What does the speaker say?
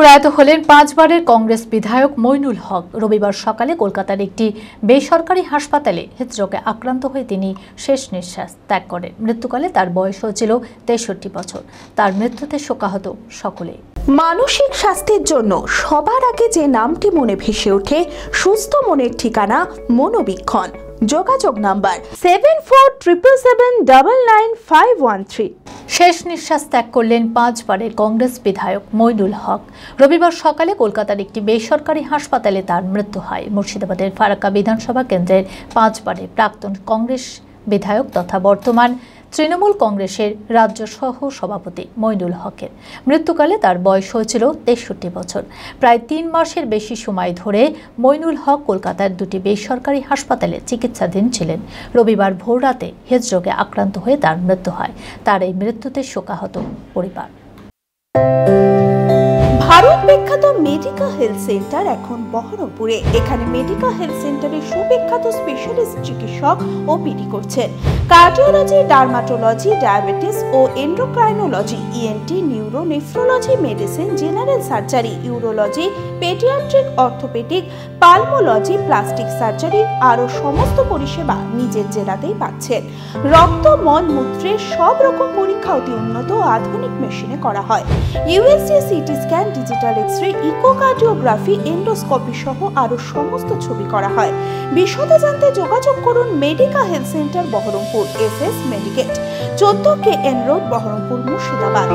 প্রয়াত হলেন 5 বারের কংগ্রেস বিধায়ক মইনুল হক। রবিবার সকালে কলকাতার একটি বেসরকারি হাসপাতালে হৃদরোগে আক্রান্ত হয়ে তিনি শেষ নিঃশ্বাস ত্যাগ করেন। মৃত্যুকালে তার বয়স হয়েছিল 63 বছর। তার মৃত্যুতে শোকাহত সকলে। মানসিক স্বাস্থ্যের জন্য সবার আগে যে নামটি মনে ভেসে ওঠে, সুস্থ মনের ঠিকানা মনোবীক্ষণ। যোগাযোগ নাম্বার 7477799513। শেষ নিঃশ্বাস ত্যাগ করলেন 5 বারের কংগ্রেস বিধায়ক মইনুল হক। রবিবার সকালে কলকাতার একটি বেসরকারি হাসপাতালে তার মৃত্যু হয়। মুর্শিদাবাদের ফারাক্কা বিধানসভা কেন্দ্রের 5 বারের প্রাক্তন কংগ্রেস বিধায়ক তথা বর্তমান তৃণমূল কংগ্রেসের রাজ্য সহ সভাপতি মইনুল হকের মৃত্যুকালে তার বয়স হয়েছিল 63 বছর। প্রায় 3 মাসের বেশি সময় ধরে মইনুল হক কলকাতার দুটি বেসরকারি হাসপাতালে চিকিৎসাধীন ছিলেন। রবিবার ভোররাতে হৃদরোগে আক্রান্ত হয়ে তার মৃত্যু হয়। তার এই মৃত্যুতে শোকাহত পরিবার। ভারত বিখ্যাত মেডিকা হেলথ সেন্টার এখন বহরমপুরে। এখানে মেডিকা হেলথ সেন্টারে সুবিখ্যাত স্পেশালিস্ট চিকিৎসক ওপিডি করছেন। কার্ডিওলজি, ডার্মাটোলজি, ডায়াবেটিস ও endocrinology, ENT, neuro, nephrology, medicine, general surgery, urology, paediatric, orthopaedic, pulmonology, plastic surgery আরও সমস্ত পরিষেবা নিজের জেলাতেই পাচ্ছেন। রক্ত, মল, মূত্রের সব রকম পরীক্ষা অতি উন্নত ও আধুনিক মেশিনে করা হয়। USG, CT scan, digital X-ray, echocardiography, endoscopy সহ আরো সমস্ত ছবি করা হয়। বিশদে জানতে যোগাযোগ করুন Medica health centre Baharampur, SS Medicate, 14 KN road, Baharampur, Murshidabad.